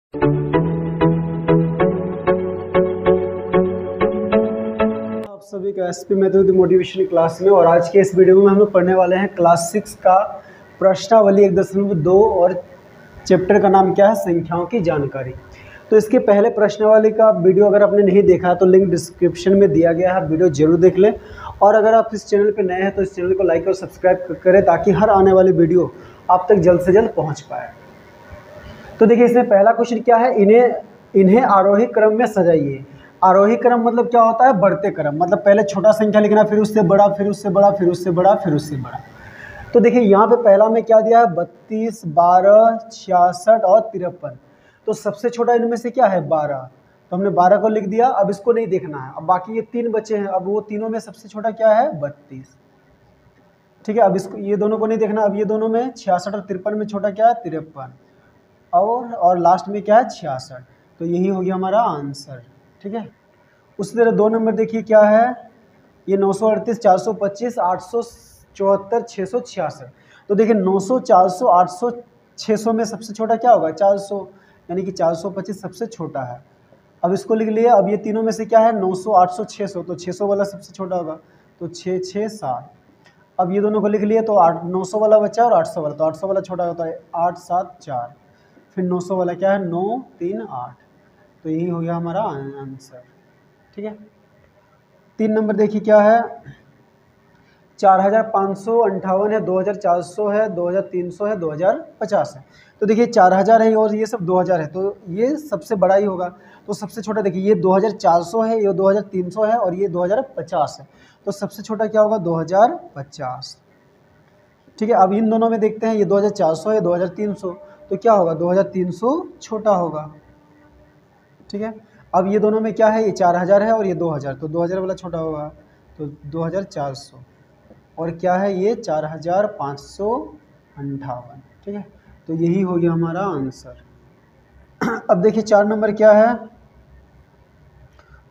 आप सभी का एसपी मैथमेटिक्स मोटिवेशन क्लास में। और आज के इस वीडियो में हम लोग पढ़ने वाले हैं क्लास 6 का प्रश्नावली 1.2 और चैप्टर का नाम क्या है, संख्याओं की जानकारी। तो इसके पहले प्रश्नावली का वीडियो अगर आपने नहीं देखा तो लिंक डिस्क्रिप्शन में दिया गया है, आप वीडियो जरूर देख लें। और अगर आप इस चैनल पर नए हैं तो इस चैनल को लाइक और सब्सक्राइब करें ताकि हर आने वाली वीडियो आप तक जल्द से जल्द पहुँच पाए। तो देखिए इसमें पहला क्वेश्चन क्या है, इन्हें आरोही क्रम में सजाइए। आरोही क्रम मतलब क्या होता है, बढ़ते क्रम। मतलब पहले छोटा संख्या लिखना, फिर उससे बड़ा, फिर उससे बड़ा, फिर उससे बड़ा, फिर उससे बड़ा। तो देखिए यहाँ पे पहला में क्या दिया है, 32, 12, 66 और 53। तो सबसे छोटा इनमें से क्या है, 12। तो हमने 12 को लिख दिया। अब इसको नहीं देखना है, अब बाकी ये 3 बचे हैं। अब वो तीनों में सबसे छोटा क्या है, 32। ठीक है, अब इसको ये दोनों को नहीं देखना। अब ये दोनों में 66 और 53 में छोटा क्या है, 53। और लास्ट में क्या है, 66। तो यही हो गया हमारा आंसर। ठीक है, उसी तरह 2 नंबर देखिए क्या है, ये 938, 425, 874, 666। तो देखिए 900, 400, 800, 600 में सबसे छोटा क्या होगा, 400, यानी कि 425 सबसे छोटा है। अब इसको लिख लिया। अब ये तीनों में से क्या है, 900, 800, 600। तो 600 वाला सबसे छोटा होगा, तो 6, 6, 7। अब ये दोनों को लिख लिए तो 900 वाला बचा और 800 वाला। तो 800 वाला छोटा होता है, 8, 7, 4। फिर 900 वाला क्या है, 9, 3, 8। तो यही हो गया हमारा आंसर। ठीक है, 3 नंबर देखिए क्या है, 4558 है, 2400 है, 2300 है, 2050 है। तो देखिए 4000 है और ये सब 2000 है, तो ये सबसे बड़ा ही होगा। तो सबसे छोटा देखिए ये 2400 है, ये 2300 है और ये 2050 है। तो सबसे छोटा क्या होगा, 2050। ठीक है, अब इन दोनों में देखते हैं, ये 2400 है, 2300। तो क्या होगा, 2300 छोटा होगा। ठीक है, अब ये दोनों में क्या है, ये 4000 है और ये 2000। तो 2000 वाला छोटा होगा, तो 2400। और क्या है, ये 4558। ठीक है, तो यही हो गया हमारा आंसर। अब देखिए 4 नंबर क्या है,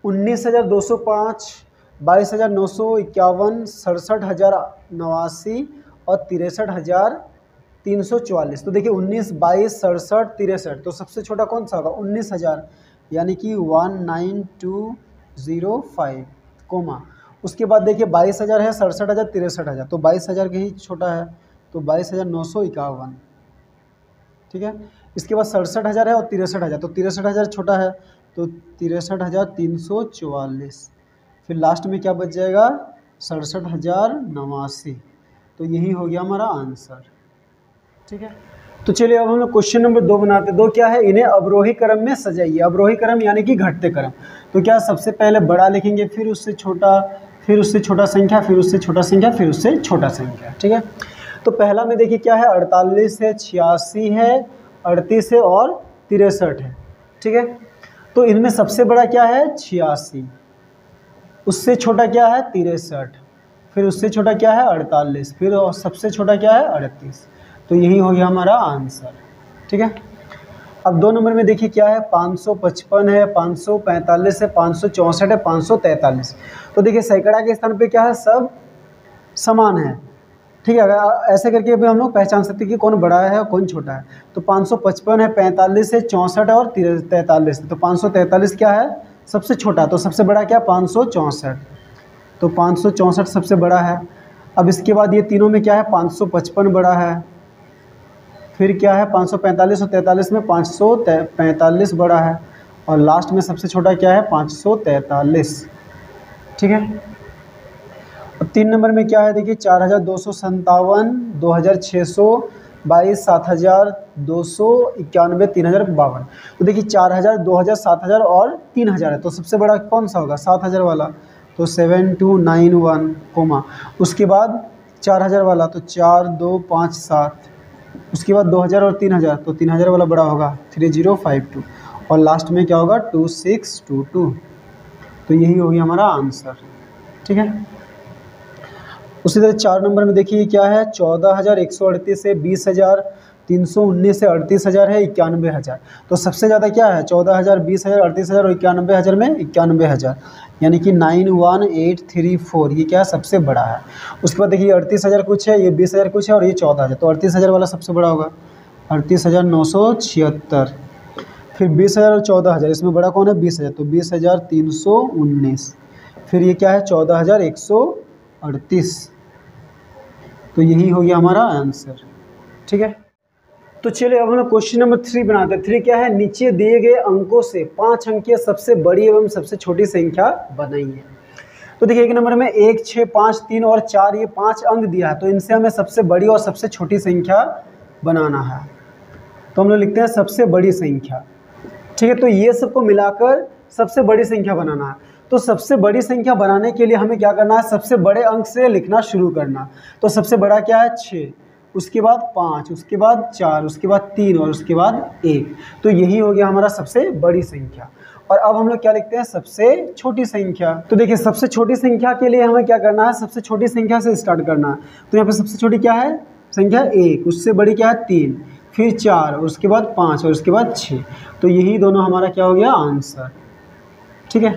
19205, 22951, 67089 और 63344। तो देखिए 19, 22, 67, 63। तो सबसे छोटा कौन सा होगा, 19000, यानी कि 19205, कोमा। उसके बाद देखिए 22000 है, 67000, 63000। तो 22000 के ही छोटा है, तो 22951। ठीक है, इसके बाद 67000 है और 63000। तो 63000 छोटा है, तो 63344। फिर लास्ट में क्या बच जाएगा, 67089। तो यही हो गया हमारा आंसर। ठीक है, तो चलिए अब हम लोग क्वेश्चन नंबर 2 बनाते हैं। 2 क्या है, इन्हें अवरोही क्रम में सजाइए। अवरोही क्रम यानी कि घटते क्रम। तो क्या सबसे पहले बड़ा लिखेंगे, फिर उससे छोटा, फिर उससे छोटा संख्या, फिर उससे छोटा संख्या, फिर उससे छोटा संख्या। ठीक है, तो पहला में देखिए क्या है, 48 है, 86 है, 38 है और 63 है। ठीक है, तो इनमें सबसे बड़ा क्या है, 86। उससे छोटा क्या है, 63। फिर उससे छोटा क्या है, 48। फिर सबसे छोटा क्या है, 38। तो यही हो गया हमारा आंसर। ठीक है, अब 2 नंबर में देखिए क्या है, 555 है, 545 है, 564 है, 543। तो देखिए सैकड़ा के स्थान पे क्या है, सब समान है। ठीक है, अगर ऐसे करके भी हम लोग पहचान सकते हैं कि कौन बड़ा है और कौन छोटा है। तो 555 है, 45 है, 64 है और 43 है। तो 543 क्या है, सबसे छोटा। तो सबसे बड़ा क्या, 564। तो 564 सबसे बड़ा है। अब इसके बाद ये तीनों में क्या है, 555 बड़ा है। फिर क्या है, 545 और 43 में 545 बड़ा है। और लास्ट में सबसे छोटा क्या है, 543। ठीक है, अब 3 नंबर में क्या है, देखिए 4257, 2622, 7291, 3052। तो देखिए 4000, 2000, 7000 और 3000 है। तो सबसे बड़ा कौन सा होगा, 7000 वाला। तो 7291, कोमा। उसके बाद 4000 वाला, तो 4257। उसके बाद 2000 और 3000, तो 3000 वाला बड़ा होगा, 3052। और लास्ट में क्या होगा, 2622। तो यही हो गया हमारा आंसर। ठीक है, उसी तरह 4 नंबर में देखिए क्या है, 14138 है, 20000, 319 है, 38000 है, 91000। तो सबसे ज़्यादा क्या है, 14000, 20000, 38000 और 91000 में 91000, यानी कि 91834। ये क्या है, सबसे बड़ा है। उसके बाद देखिए 38000 कुछ है, ये 20000 कुछ है और ये 14000। तो 38000 वाला सबसे बड़ा होगा, 38976। फिर 20,000 और 14,000, इसमें बड़ा कौन है 20,000, तो 20,319। फिर ये क्या है 14,138। तो यही हो गया हमारा आंसर। ठीक है, तो चलिए अब हम लोग क्वेश्चन नंबर 3 बनाते हैं। 3 क्या है, नीचे दिए गए अंकों से 5 अंकीय सबसे बड़ी एवं सबसे छोटी संख्या बनाइए। तो देखिए एक नंबर में 1, 6, 5, 3 और 4 ये 5 अंक दिया है, तो इनसे हमें सबसे बड़ी और सबसे छोटी संख्या बनाना है। तो हम लोग लिखते हैं सबसे बड़ी संख्या। ठीक है, तो ये सबको मिलाकर सबसे बड़ी संख्या बनाना है। तो सबसे बड़ी संख्या बनाने के लिए हमें क्या करना है, सबसे बड़े अंक से लिखना शुरू करना। तो सबसे बड़ा क्या है 6, उसके बाद 5, उसके बाद 4, उसके बाद 3 और उसके बाद 1। तो यही हो गया हमारा सबसे बड़ी संख्या। और अब हम लोग क्या लिखते हैं, सबसे छोटी संख्या। तो देखिए सबसे छोटी संख्या के लिए हमें क्या करना है, सबसे छोटी संख्या से स्टार्ट करना है। तो यहाँ पे सबसे छोटी क्या है, संख्या 1, उससे बड़ी क्या है 3, फिर 4 और उसके बाद 5 और उसके बाद 6। तो यही दोनों हमारा क्या हो गया आंसर। ठीक है,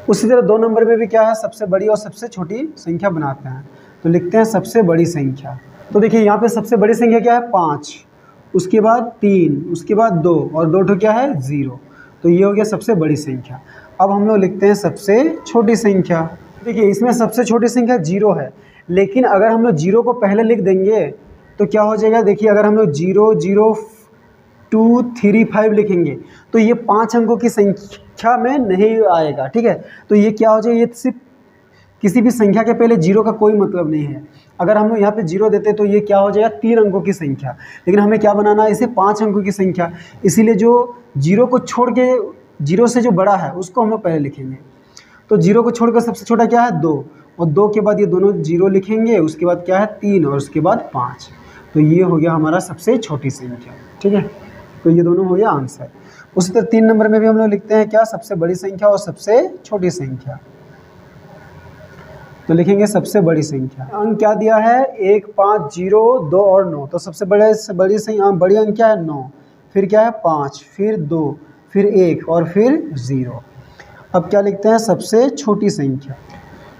उसी तरह 2 नंबर में भी क्या है, सबसे बड़ी और सबसे छोटी संख्या बनाते हैं। तो लिखते हैं सबसे बड़ी संख्या। तो देखिए यहाँ पे सबसे बड़ी संख्या क्या है 5, उसके बाद 3, उसके बाद 2 और 2 क्या है 0। तो ये हो गया सबसे बड़ी संख्या। अब हम लोग लिखते हैं सबसे छोटी संख्या। देखिए इसमें सबसे छोटी संख्या 0 है, लेकिन अगर हम लोग 0 को पहले लिख देंगे तो क्या हो जाएगा, देखिए अगर हम लोग 0, 0, 2, 3, 5 लिखेंगे तो ये 5 अंकों की संख्या में नहीं आएगा। ठीक है, तो ये क्या हो जाएगा, ये सिर्फ किसी भी संख्या के पहले 0 का कोई मतलब नहीं है। अगर हम लोग यहाँ पे 0 देते तो ये क्या हो जाएगा 3 अंकों की संख्या, लेकिन हमें क्या बनाना है, इसे 5 अंकों की संख्या। इसीलिए जो 0 को छोड़ के 0 से जो बड़ा है उसको हम लोग पहले लिखेंगे। तो 0 को छोड़कर सबसे छोटा क्या है 2, और 2 के बाद ये दोनों 0 लिखेंगे, उसके बाद क्या है 3 और उसके बाद 5। तो ये हो गया हमारा सबसे छोटी संख्या। ठीक है, तो ये दोनों हो गया आंसर। उसी तरह 3 नंबर में भी हम लोग लिखते हैं क्या, सबसे बड़ी संख्या और सबसे छोटी संख्या। तो लिखेंगे सबसे बड़ी संख्या। अंक क्या दिया है 1, 5, 0, 2 और 9। तो सबसे बड़ी बड़ी अंक क्या है 9, फिर क्या है 5, फिर 2, फिर 1 और फिर 0। अब क्या लिखते हैं सबसे छोटी संख्या।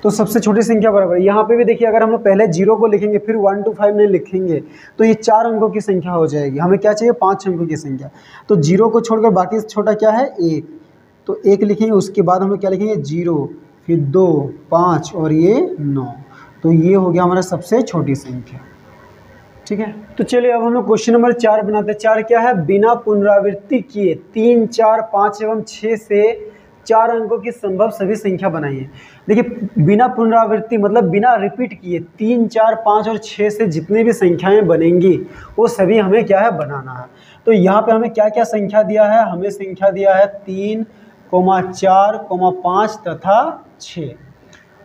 तो सबसे छोटी संख्या बराबर यहाँ पे भी देखिए, अगर हम लोग पहले 0 को लिखेंगे फिर 1 to 5 नहीं लिखेंगे तो ये 4 अंकों की संख्या हो जाएगी। हमें क्या चाहिए 5 अंकों की संख्या। तो 0 को छोड़कर बाकी छोटा क्या है 1, तो 1 लिखेंगे, उसके बाद हम लोग क्या लिखेंगे 0, फिर 2, 5 और ये 9। तो ये हो गया हमारा सबसे छोटी संख्या। ठीक है, तो चलिए अब हम लोग क्वेश्चन नंबर 4 बनाते हैं। 4 क्या है, बिना पुनरावृत्ति किए 3, 4, 5 एवं 6 से 4 अंकों की संभव सभी संख्या बनाइए। देखिए बिना पुनरावृत्ति मतलब बिना रिपीट किए 3, 4, 5 और 6 से जितनी भी संख्याएं बनेंगी वो सभी हमें क्या है बनाना है। तो यहाँ पे हमें क्या क्या संख्या दिया है, हमें संख्या दिया है 3, 4, 5 तथा 6।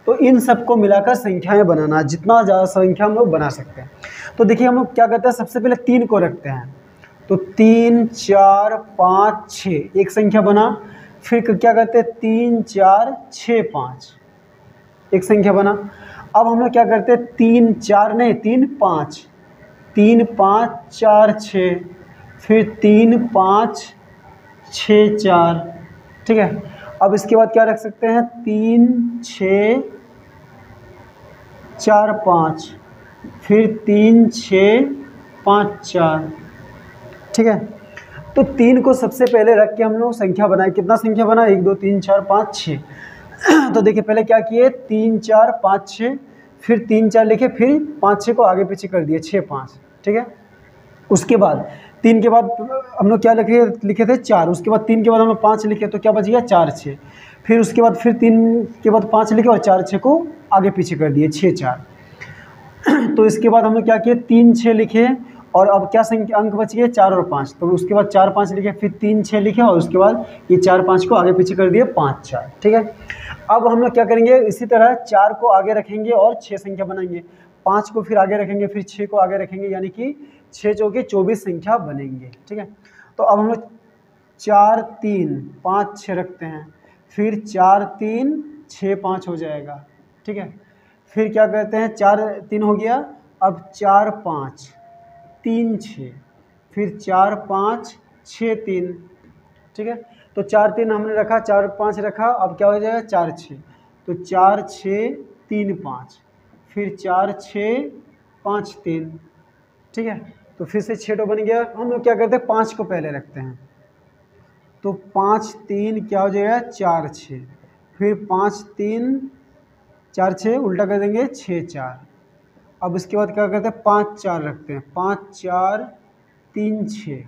तो इन सबको मिलाकर संख्याएं बनाना, जितना ज़्यादा संख्या हम लोग बना सकते हैं। तो देखिए हम लोग क्या करते हैं, सबसे पहले 3 को रखते हैं। तो 3, 4, 5, 6 एक संख्या बना। फिर क्या करते हैं 3, 4, 6, 5 एक संख्या बना। अब हम लोग क्या करते हैं 3, 4 नहीं 3, 5, 3, 5, 4, 6, फिर 3, 5, 6, 4। ठीक है, अब इसके बाद क्या रख सकते हैं 3, 6, 4, 5, फिर 3, 6, 5, 4। ठीक है, तो 3 को सबसे पहले रख के हम लोग संख्या बनाए। कितना संख्या बना 1, 2, 3, 4, 5, 6। तो देखिए पहले क्या किए 3, 4, 5, 6, फिर 3, 4 लिखे, फिर 5, 6 को आगे पीछे कर दिए 6, 5। ठीक है, उसके बाद 3 के बाद हम लोग क्या लिखे थे 4, उसके बाद 3 के बाद हम लोग 5 लिखे, तो क्या बच गया 4, 6। फिर उसके बाद फिर 3 के बाद 5 लिखे और 4, 6 को आगे पीछे कर दिए 6, 4। तो इसके बाद हम लोग क्या किए 3, 6 लिखे, और अब क्या संख्या अंक बच गए 4 और 5। तो उसके बाद 4, 5 लिखे, फिर 3, 6 लिखे और उसके बाद ये 4, 5 को आगे पीछे कर दिए 5, 4। ठीक है, अब हम लोग क्या करेंगे इसी तरह 4 को आगे रखेंगे और 6 संख्या बनाएंगे, 5 को फिर आगे रखेंगे, फिर 6 को आगे रखेंगे, यानी कि 6 चौके 24 संख्या बनेंगे। ठीक है, तो अब हम लोग 4, 3, 5, 6 रखते हैं, फिर 4, 3, 6, 5 हो जाएगा। ठीक है, फिर क्या कहते हैं 4, 3 हो गया, अब 4, 5, 3, 6, फिर 4, 5, 6, 3। ठीक है, तो 4, 3 हमने रखा, 4, 5 रखा, अब क्या हो जाएगा 4, 6। तो 4, 6, 3, 5, फिर 4, 6, 5, 3। ठीक है, तो फिर से 6 बन गया। हम लोग क्या करते हैं 5 को पहले रखते हैं, तो 5 3 क्या हो जाएगा 4 6, फिर 5 3 4 6 उल्टा कर देंगे 6 4। अब इसके बाद क्या करते हैं 5 4 रखते हैं, 5 4 3 6,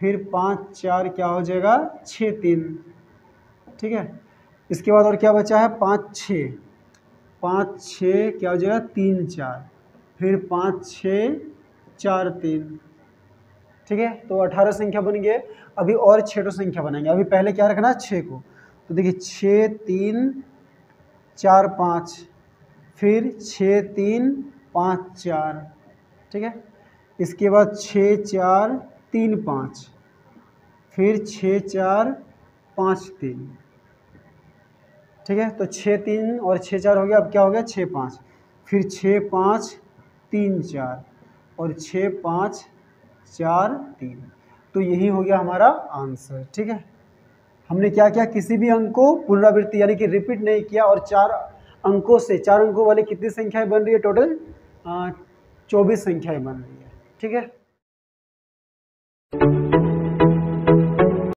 फिर 5 4 क्या हो जाएगा 6 3। ठीक है, इसके बाद और क्या बचा है 5 6, 5 6 क्या हो जाएगा 3 4, फिर 5 6 4 3। ठीक है, तो 18 संख्या बन गए। अभी और 6 संख्या बनाएंगे। अभी पहले क्या रखना है 6 को, तो देखिए 6 3 4 5, फिर 6 3 5 4। ठीक है, इसके बाद 6 4 3 5, फिर 6 4 5 3। ठीक है, तो 6 3 और 6 4 हो गया। अब क्या हो गया 6 5, फिर 6 5 3 4 और 6 5 4 3। तो यही हो गया हमारा आंसर। ठीक है, हमने क्या किया, किसी भी अंक को पुनरावृत्ति यानी कि रिपीट नहीं किया और 4 अंकों से 4 अंकों वाली कितनी संख्याएं बन रही है टोटल 24 संख्याएं बन रही है। ठीक है।